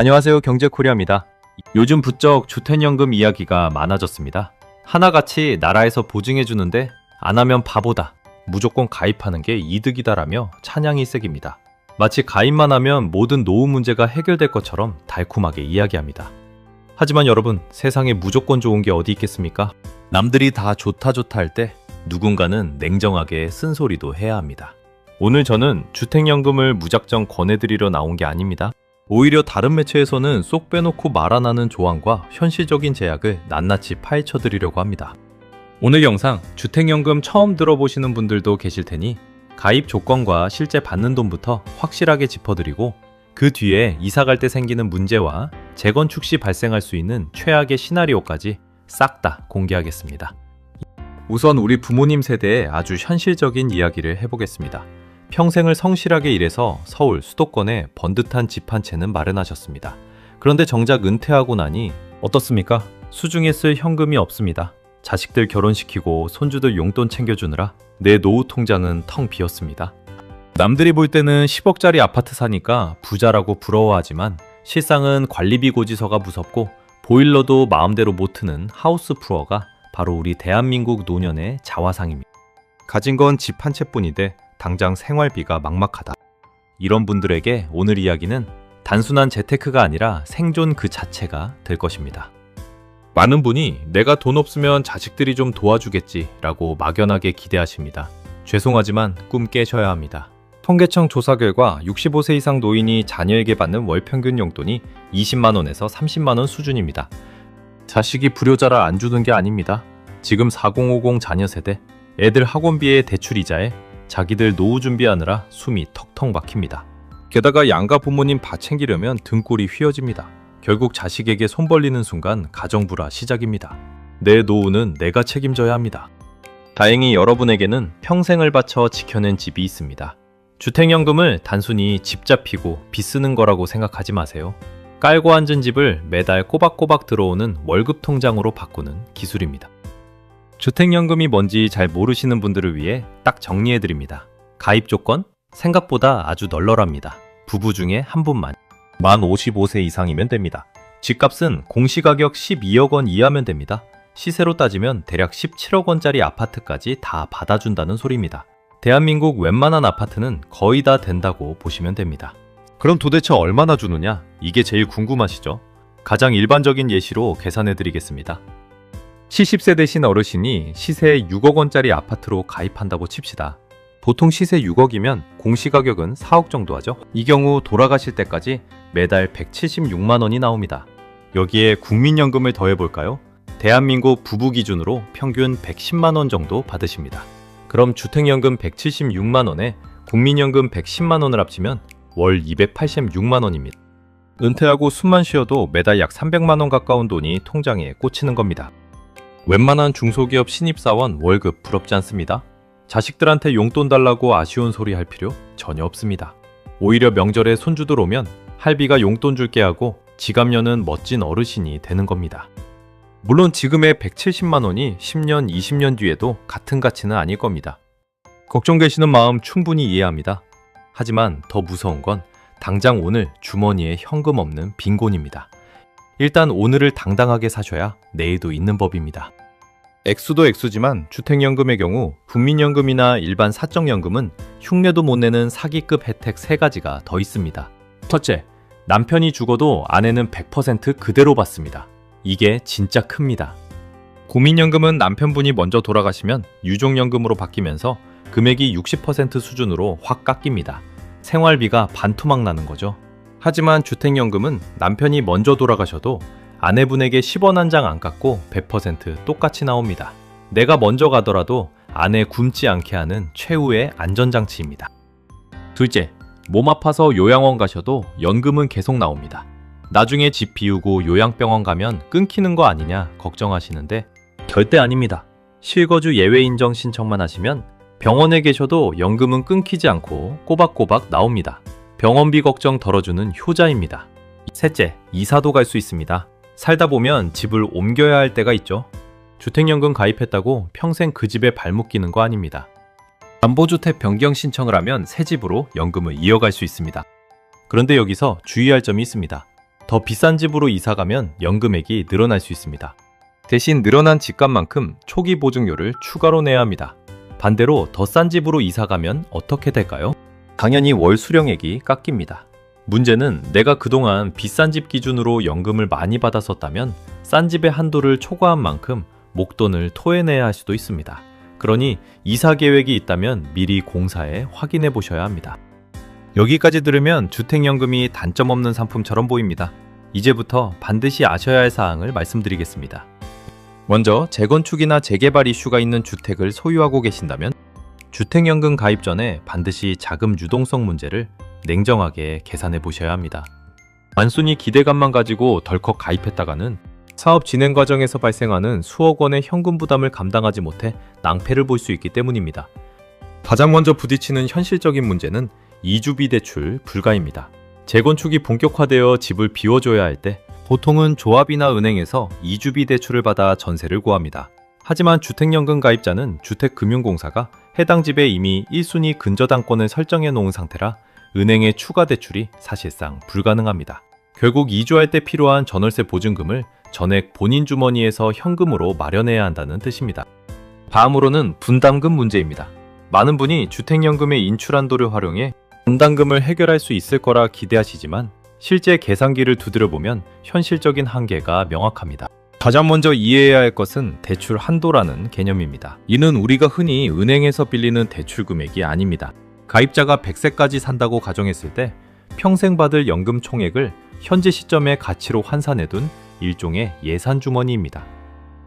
안녕하세요. 경제코리아입니다. 요즘 부쩍 주택연금 이야기가 많아졌습니다. 하나같이 나라에서 보증해주는데 안 하면 바보다. 무조건 가입하는 게 이득이다라며 찬양이 세깁니다. 마치 가입만 하면 모든 노후 문제가 해결될 것처럼 달콤하게 이야기합니다. 하지만 여러분, 세상에 무조건 좋은 게 어디 있겠습니까? 남들이 다 좋다 할 때 누군가는 냉정하게 쓴소리도 해야 합니다. 오늘 저는 주택연금을 무작정 권해드리러 나온 게 아닙니다. 오히려 다른 매체에서는 쏙 빼놓고 말 안 하는 조항과 현실적인 제약을 낱낱이 파헤쳐드리려고 합니다. 오늘 영상 주택연금 처음 들어보시는 분들도 계실 테니 가입 조건과 실제 받는 돈부터 확실하게 짚어드리고 그 뒤에 이사갈 때 생기는 문제와 재건축 시 발생할 수 있는 최악의 시나리오까지 싹 다 공개하겠습니다. 우선 우리 부모님 세대의 아주 현실적인 이야기를 해보겠습니다. 평생을 성실하게 일해서 서울 수도권에 번듯한 집 한 채는 마련하셨습니다. 그런데 정작 은퇴하고 나니 어떻습니까? 수중에 쓸 현금이 없습니다. 자식들 결혼시키고 손주들 용돈 챙겨주느라 내 노후 통장은 텅 비었습니다. 남들이 볼 때는 10억짜리 아파트 사니까 부자라고 부러워하지만 실상은 관리비 고지서가 무섭고 보일러도 마음대로 못 트는 하우스 푸어가 바로 우리 대한민국 노년의 자화상입니다. 가진 건 집 한 채뿐인데 당장 생활비가 막막하다. 이런 분들에게 오늘 이야기는 단순한 재테크가 아니라 생존 그 자체가 될 것입니다. 많은 분이 내가 돈 없으면 자식들이 좀 도와주겠지 라고 막연하게 기대하십니다. 죄송하지만 꿈 깨셔야 합니다. 통계청 조사 결과 65세 이상 노인이 자녀에게 받는 월 평균 용돈이 20만원에서 30만원 수준입니다. 자식이 불효자라 안 주는 게 아닙니다. 지금 4050 자녀 세대, 애들 학원비에 대출 이자에 자기들 노후 준비하느라 숨이 턱턱 막힙니다. 게다가 양가 부모님 다 챙기려면 등골이 휘어집니다. 결국 자식에게 손 벌리는 순간 가정불화 시작입니다. 내 노후는 내가 책임져야 합니다. 다행히 여러분에게는 평생을 바쳐 지켜낸 집이 있습니다. 주택연금을 단순히 집 잡히고 빚 쓰는 거라고 생각하지 마세요. 깔고 앉은 집을 매달 꼬박꼬박 들어오는 월급 통장으로 바꾸는 기술입니다. 주택연금이 뭔지 잘 모르시는 분들을 위해 딱 정리해드립니다. 가입 조건? 생각보다 아주 널널합니다. 부부 중에 한 분만. 만 55세 이상이면 됩니다. 집값은 공시가격 12억 원 이하면 됩니다. 시세로 따지면 대략 17억 원짜리 아파트까지 다 받아준다는 소리입니다. 대한민국 웬만한 아파트는 거의 다 된다고 보시면 됩니다. 그럼 도대체 얼마나 주느냐? 이게 제일 궁금하시죠? 가장 일반적인 예시로 계산해드리겠습니다. 70세 되신 어르신이 시세 6억 원짜리 아파트로 가입한다고 칩시다. 보통 시세 6억이면 공시가격은 4억 정도 하죠. 이 경우 돌아가실 때까지 매달 176만 원이 나옵니다. 여기에 국민연금을 더해볼까요? 대한민국 부부 기준으로 평균 110만 원 정도 받으십니다. 그럼 주택연금 176만 원에 국민연금 110만 원을 합치면 월 286만 원입니다. 은퇴하고 숨만 쉬어도 매달 약 300만 원 가까운 돈이 통장에 꽂히는 겁니다. 웬만한 중소기업 신입사원 월급 부럽지 않습니다. 자식들한테 용돈 달라고 아쉬운 소리 할 필요 전혀 없습니다. 오히려 명절에 손주들 오면 할비가 용돈 줄게 하고 지갑 여는 멋진 어르신이 되는 겁니다. 물론 지금의 170만 원이 10년, 20년 뒤에도 같은 가치는 아닐 겁니다. 걱정되시는 마음 충분히 이해합니다. 하지만 더 무서운 건 당장 오늘 주머니에 현금 없는 빈곤입니다. 일단 오늘을 당당하게 사셔야 내일도 있는 법입니다. 액수도 액수지만 주택연금의 경우 국민연금이나 일반 사적연금은 흉내도 못 내는 사기급 혜택 3가지가 더 있습니다. 첫째, 남편이 죽어도 아내는 100% 그대로 받습니다. 이게 진짜 큽니다. 국민연금은 남편분이 먼저 돌아가시면 유족연금으로 바뀌면서 금액이 60% 수준으로 확 깎입니다. 생활비가 반토막 나는 거죠. 하지만 주택연금은 남편이 먼저 돌아가셔도 아내분에게 10원 한 장 안 깎고 100% 똑같이 나옵니다. 내가 먼저 가더라도 아내 굶지 않게 하는 최후의 안전장치입니다. 둘째, 몸 아파서 요양원 가셔도 연금은 계속 나옵니다. 나중에 집 비우고 요양병원 가면 끊기는 거 아니냐 걱정하시는데 절대 아닙니다. 실거주 예외 인정 신청만 하시면 병원에 계셔도 연금은 끊기지 않고 꼬박꼬박 나옵니다. 병원비 걱정 덜어주는 효자입니다. 셋째, 이사도 갈 수 있습니다. 살다 보면 집을 옮겨야 할 때가 있죠. 주택연금 가입했다고 평생 그 집에 발목 끼는 거 아닙니다. 담보주택 변경 신청을 하면 새 집으로 연금을 이어갈 수 있습니다. 그런데 여기서 주의할 점이 있습니다. 더 비싼 집으로 이사가면 연금액이 늘어날 수 있습니다. 대신 늘어난 집값만큼 초기 보증료를 추가로 내야 합니다. 반대로 더 싼 집으로 이사가면 어떻게 될까요? 당연히 월 수령액이 깎입니다. 문제는 내가 그동안 비싼 집 기준으로 연금을 많이 받았었다면 싼 집의 한도를 초과한 만큼 목돈을 토해내야 할 수도 있습니다. 그러니 이사 계획이 있다면 미리 공사에 확인해 보셔야 합니다. 여기까지 들으면 주택연금이 단점 없는 상품처럼 보입니다. 이제부터 반드시 아셔야 할 사항을 말씀드리겠습니다. 먼저 재건축이나 재개발 이슈가 있는 주택을 소유하고 계신다면 주택연금 가입 전에 반드시 자금 유동성 문제를 냉정하게 계산해 보셔야 합니다. 단순히 기대감만 가지고 덜컥 가입했다가는 사업 진행 과정에서 발생하는 수억 원의 현금 부담을 감당하지 못해 낭패를 볼 수 있기 때문입니다. 가장 먼저 부딪히는 현실적인 문제는 이주비 대출 불가입니다. 재건축이 본격화되어 집을 비워줘야 할 때 보통은 조합이나 은행에서 이주비 대출을 받아 전세를 구합니다. 하지만 주택연금 가입자는 주택금융공사가 해당 집에 이미 1순위 근저당권을 설정해 놓은 상태라 은행의 추가 대출이 사실상 불가능합니다. 결국 이주할 때 필요한 전월세 보증금을 전액 본인 주머니에서 현금으로 마련해야 한다는 뜻입니다. 다음으로는 분담금 문제입니다. 많은 분이 주택연금의 인출한도를 활용해 분담금을 해결할 수 있을 거라 기대하시지만 실제 계산기를 두드려보면 현실적인 한계가 명확합니다. 가장 먼저 이해해야 할 것은 대출 한도라는 개념입니다. 이는 우리가 흔히 은행에서 빌리는 대출 금액이 아닙니다. 가입자가 100세까지 산다고 가정했을 때 평생 받을 연금 총액을 현재 시점의 가치로 환산해둔 일종의 예산 주머니입니다.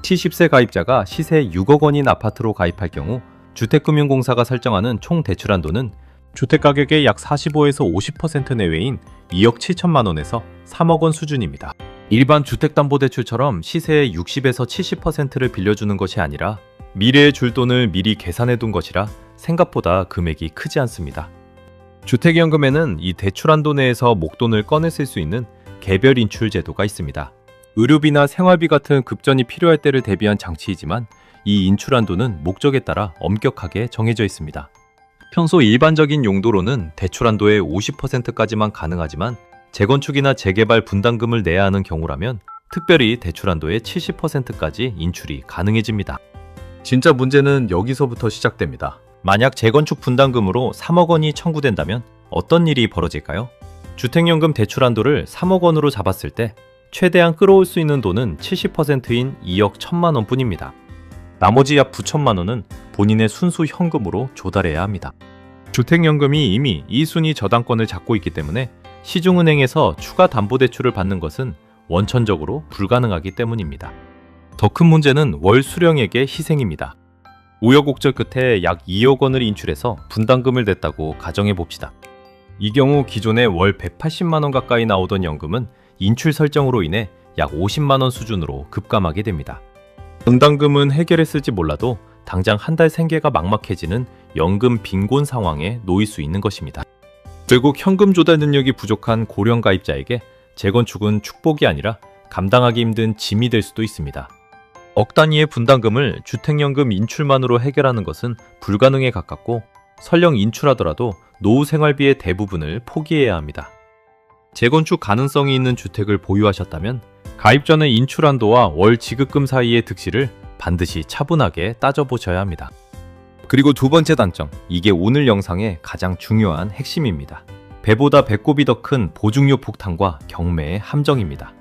70세 가입자가 시세 6억 원인 아파트로 가입할 경우 주택금융공사가 설정하는 총 대출 한도는 주택가격의 약 45에서 50% 내외인 2억 7천만 원에서 3억 원 수준입니다. 일반 주택담보대출처럼 시세의 60에서 70%를 빌려주는 것이 아니라 미래에 줄 돈을 미리 계산해둔 것이라 생각보다 금액이 크지 않습니다. 주택연금에는 이 대출 한도 내에서 목돈을 꺼내 쓸 수 있는 개별 인출 제도가 있습니다. 의료비나 생활비 같은 급전이 필요할 때를 대비한 장치이지만 이 인출 한도는 목적에 따라 엄격하게 정해져 있습니다. 평소 일반적인 용도로는 대출 한도의 50%까지만 가능하지만 재건축이나 재개발 분담금을 내야 하는 경우라면 특별히 대출 한도의 70%까지 인출이 가능해집니다. 진짜 문제는 여기서부터 시작됩니다. 만약 재건축 분담금으로 3억 원이 청구된다면 어떤 일이 벌어질까요? 주택연금 대출 한도를 3억 원으로 잡았을 때 최대한 끌어올 수 있는 돈은 70%인 2억 1천만 원 뿐입니다. 나머지 약 9천만 원은 본인의 순수 현금으로 조달해야 합니다. 주택연금이 이미 2순위 저당권을 잡고 있기 때문에 시중은행에서 추가 담보대출을 받는 것은 원천적으로 불가능하기 때문입니다. 더 큰 문제는 월 수령액의 희생입니다. 우여곡절 끝에 약 2억 원을 인출해서 분담금을 냈다고 가정해 봅시다. 이 경우 기존에 월 180만 원 가까이 나오던 연금은 인출 설정으로 인해 약 50만 원 수준으로 급감하게 됩니다. 분담금은 해결했을지 몰라도 당장 한 달 생계가 막막해지는 연금 빈곤 상황에 놓일 수 있는 것입니다. 결국 현금 조달 능력이 부족한 고령 가입자에게 재건축은 축복이 아니라 감당하기 힘든 짐이 될 수도 있습니다. 억 단위의 분담금을 주택연금 인출만으로 해결하는 것은 불가능에 가깝고 설령 인출하더라도 노후 생활비의 대부분을 포기해야 합니다. 재건축 가능성이 있는 주택을 보유하셨다면 가입 전의 인출 한도와 월 지급금 사이의 득실을 반드시 차분하게 따져보셔야 합니다. 그리고 두 번째 단점, 이게 오늘 영상의 가장 중요한 핵심입니다. 배보다 배꼽이 더 큰 보증료 폭탄과 경매의 함정입니다.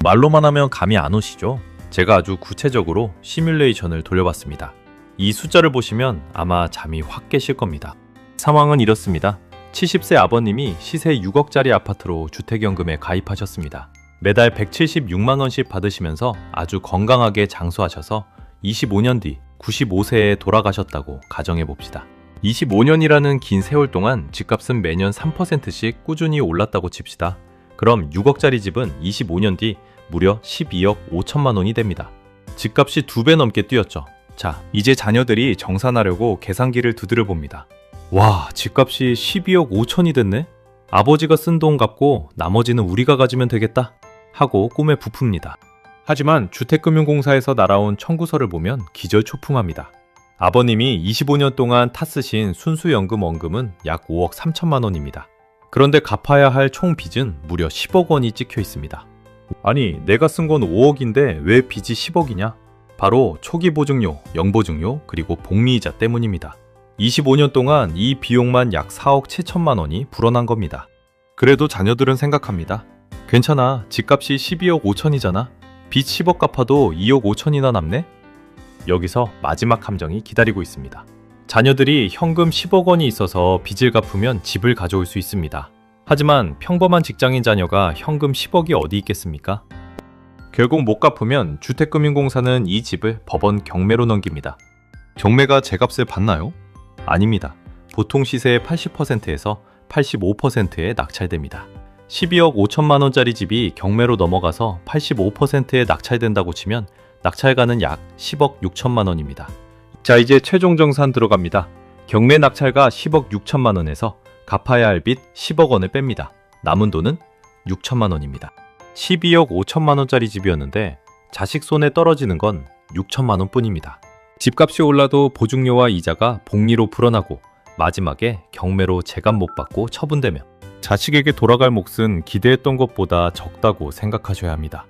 말로만 하면 감이 안 오시죠? 제가 아주 구체적으로 시뮬레이션을 돌려봤습니다. 이 숫자를 보시면 아마 잠이 확 깨실 겁니다. 상황은 이렇습니다. 70세 아버님이 시세 6억짜리 아파트로 주택연금에 가입하셨습니다. 매달 176만 원씩 받으시면서 아주 건강하게 장수하셔서 25년 뒤 95세에 돌아가셨다고 가정해봅시다. 25년이라는 긴 세월 동안 집값은 매년 3%씩 꾸준히 올랐다고 칩시다. 그럼 6억짜리 집은 25년 뒤 무려 12억 5천만 원이 됩니다. 집값이 2배 넘게 뛰었죠. 자, 이제 자녀들이 정산하려고 계산기를 두드려 봅니다. 와, 집값이 12억 5천이 됐네? 아버지가 쓴 돈 갚고 나머지는 우리가 가지면 되겠다 하고 꿈에 부풉니다. 하지만 주택금융공사에서 날아온 청구서를 보면 기절초풍합니다. 아버님이 25년 동안 탔으신 순수연금 원금은 약 5억 3천만 원입니다. 그런데 갚아야 할 총 빚은 무려 10억 원이 찍혀 있습니다. 아니, 내가 쓴 건 5억인데 왜 빚이 10억이냐? 바로 초기 보증료, 영보증료, 그리고 복리이자 때문입니다. 25년 동안 이 비용만 약 4억 7천만 원이 불어난 겁니다. 그래도 자녀들은 생각합니다. 괜찮아, 집값이 12억 5천이잖아. 빚 10억 갚아도 2억 5천이나 남네? 여기서 마지막 함정이 기다리고 있습니다. 자녀들이 현금 10억 원이 있어서 빚을 갚으면 집을 가져올 수 있습니다. 하지만 평범한 직장인 자녀가 현금 10억이 어디 있겠습니까? 결국 못 갚으면 주택금융공사는 이 집을 법원 경매로 넘깁니다. 경매가 제값을 받나요? 아닙니다. 보통 시세의 80%에서 85%에 낙찰됩니다. 12억 5천만 원짜리 집이 경매로 넘어가서 85%에 낙찰된다고 치면 낙찰가는 약 10억 6천만 원입니다. 자, 이제 최종 정산 들어갑니다. 경매 낙찰가 10억 6천만 원에서 갚아야 할 빚 10억 원을 뺍니다. 남은 돈은 6천만 원입니다. 12억 5천만 원짜리 집이었는데 자식 손에 떨어지는 건 6천만 원 뿐입니다. 집값이 올라도 보증료와 이자가 복리로 불어나고 마지막에 경매로 제값 못 받고 처분되면 자식에게 돌아갈 몫은 기대했던 것보다 적다고 생각하셔야 합니다.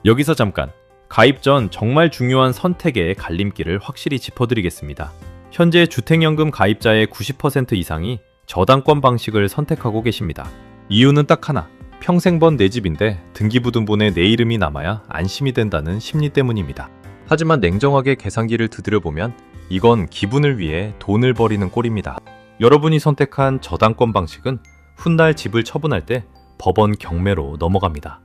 여기서 잠깐 가입 전 정말 중요한 선택의 갈림길을 확실히 짚어드리겠습니다. 현재 주택연금 가입자의 90% 이상이 저당권 방식을 선택하고 계십니다. 이유는 딱 하나, 평생 번 내 집인데 등기부등본에 내 이름이 남아야 안심이 된다는 심리 때문입니다. 하지만 냉정하게 계산기를 두드려보면 이건 기분을 위해 돈을 버리는 꼴입니다. 여러분이 선택한 저당권 방식은 훗날 집을 처분할 때 법원 경매로 넘어갑니다.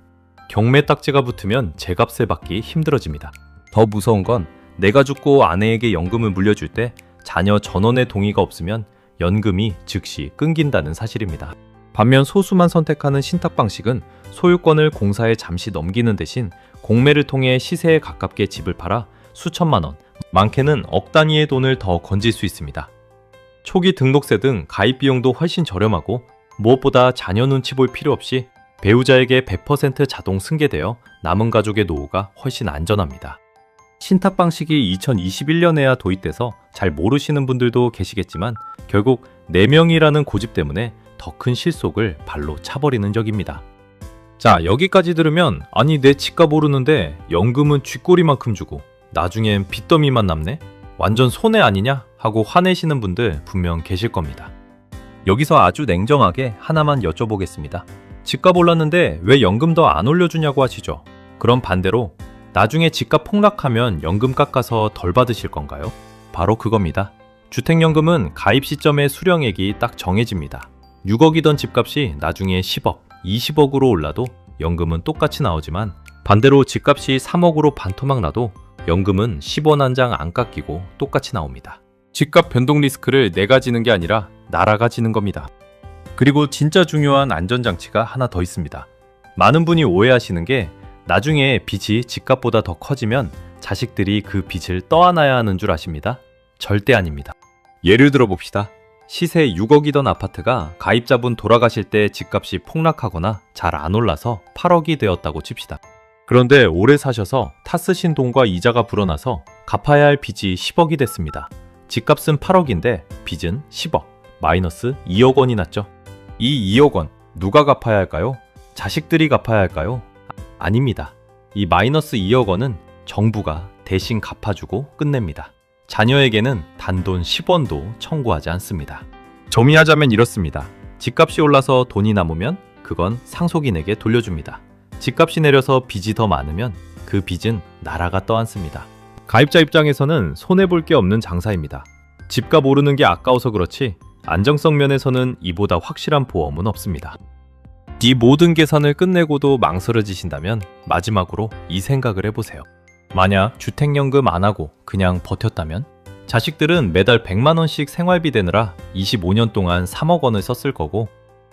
경매 딱지가 붙으면 제값을 받기 힘들어집니다. 더 무서운 건 내가 죽고 아내에게 연금을 물려줄 때 자녀 전원의 동의가 없으면 연금이 즉시 끊긴다는 사실입니다. 반면 소수만 선택하는 신탁 방식은 소유권을 공사에 잠시 넘기는 대신 공매를 통해 시세에 가깝게 집을 팔아 수천만 원, 많게는 억 단위의 돈을 더 건질 수 있습니다. 초기 등록세 등 가입 비용도 훨씬 저렴하고 무엇보다 자녀 눈치 볼 필요 없이 배우자에게 100% 자동 승계되어 남은 가족의 노후가 훨씬 안전합니다. 신탁 방식이 2021년에야 도입돼서 잘 모르시는 분들도 계시겠지만 결국 4명이라는 고집 때문에 더 큰 실속을 발로 차버리는 적입니다. 자, 여기까지 들으면 아니 내 집값 오르는데 연금은 쥐꼬리만큼 주고 나중엔 빚더미만 남네? 완전 손해 아니냐? 하고 화내시는 분들 분명 계실 겁니다. 여기서 아주 냉정하게 하나만 여쭤보겠습니다. 집값 올랐는데 왜 연금 더 안 올려주냐고 하시죠? 그럼 반대로 나중에 집값 폭락하면 연금 깎아서 덜 받으실 건가요? 바로 그겁니다. 주택연금은 가입 시점의 수령액이 딱 정해집니다. 6억이던 집값이 나중에 10억, 20억으로 올라도 연금은 똑같이 나오지만 반대로 집값이 3억으로 반토막 나도 연금은 10원 한 장 안 깎이고 똑같이 나옵니다. 집값 변동 리스크를 내가 지는 게 아니라 나라가 지는 겁니다. 그리고 진짜 중요한 안전장치가 하나 더 있습니다. 많은 분이 오해하시는 게 나중에 빚이 집값보다 더 커지면 자식들이 그 빚을 떠안아야 하는 줄 아십니다? 절대 아닙니다. 예를 들어 봅시다. 시세 6억이던 아파트가 가입자분 돌아가실 때 집값이 폭락하거나 잘 안 올라서 8억이 되었다고 칩시다. 그런데 오래 사셔서 타 쓰신 돈과 이자가 불어나서 갚아야 할 빚이 10억이 됐습니다. 집값은 8억인데 빚은 10억, 마이너스 2억 원이 났죠. 이 2억 원 누가 갚아야 할까요? 자식들이 갚아야 할까요? 아닙니다. 이 마이너스 2억 원은 정부가 대신 갚아주고 끝냅니다. 자녀에게는 단돈 10원도 청구하지 않습니다. 정리하자면 이렇습니다. 집값이 올라서 돈이 남으면 그건 상속인에게 돌려줍니다. 집값이 내려서 빚이 더 많으면 그 빚은 나라가 떠안습니다. 가입자 입장에서는 손해볼 게 없는 장사입니다. 집값 오르는 게 아까워서 그렇지 안정성 면에서는 이보다 확실한 보험은 없습니다. 이 모든 계산을 끝내고도 망설여지신다면 마지막으로 이 생각을 해보세요. 만약 주택연금 안 하고 그냥 버텼다면 자식들은 매달 100만 원씩 생활비 대느라 25년 동안 3억 원을 썼을 거고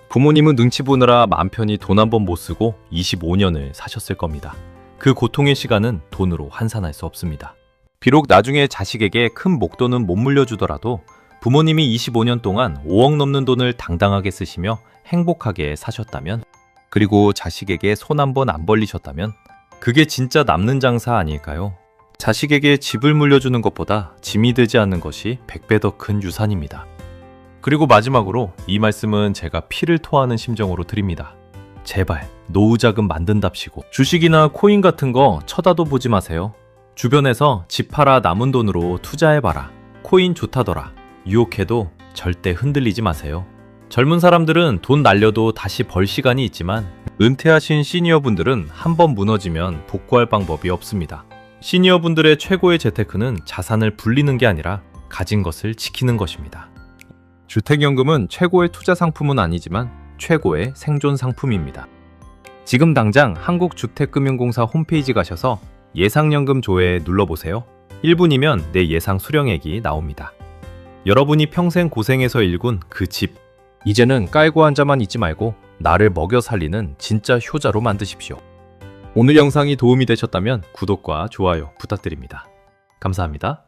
부모님은 눈치 보느라 맘 편히 돈 한 번 못 쓰고 25년을 사셨을 겁니다. 그 고통의 시간은 돈으로 환산할 수 없습니다. 비록 나중에 자식에게 큰 목돈은 못 물려주더라도 부모님이 25년 동안 5억 넘는 돈을 당당하게 쓰시며 행복하게 사셨다면 그리고 자식에게 손 한 번 안 벌리셨다면 그게 진짜 남는 장사 아닐까요? 자식에게 집을 물려주는 것보다 짐이 되지 않는 것이 100배 더 큰 유산입니다. 그리고 마지막으로 이 말씀은 제가 피를 토하는 심정으로 드립니다. 제발 노후자금 만든답시고 주식이나 코인 같은 거 쳐다도 보지 마세요. 주변에서 집 팔아 남은 돈으로 투자해봐라. 코인 좋다더라. 유혹해도 절대 흔들리지 마세요. 젊은 사람들은 돈 날려도 다시 벌 시간이 있지만 은퇴하신 시니어분들은 한번 무너지면 복구할 방법이 없습니다. 시니어분들의 최고의 재테크는 자산을 불리는 게 아니라 가진 것을 지키는 것입니다. 주택연금은 최고의 투자 상품은 아니지만 최고의 생존 상품입니다. 지금 당장 한국주택금융공사 홈페이지 가셔서 예상연금 조회 눌러보세요. 1분이면 내 예상 수령액이 나옵니다. 여러분이 평생 고생해서 일군 그 집, 이제는 깔고 앉아만 있지 말고 나를 먹여 살리는 진짜 효자로 만드십시오. 오늘 영상이 도움이 되셨다면 구독과 좋아요 부탁드립니다. 감사합니다.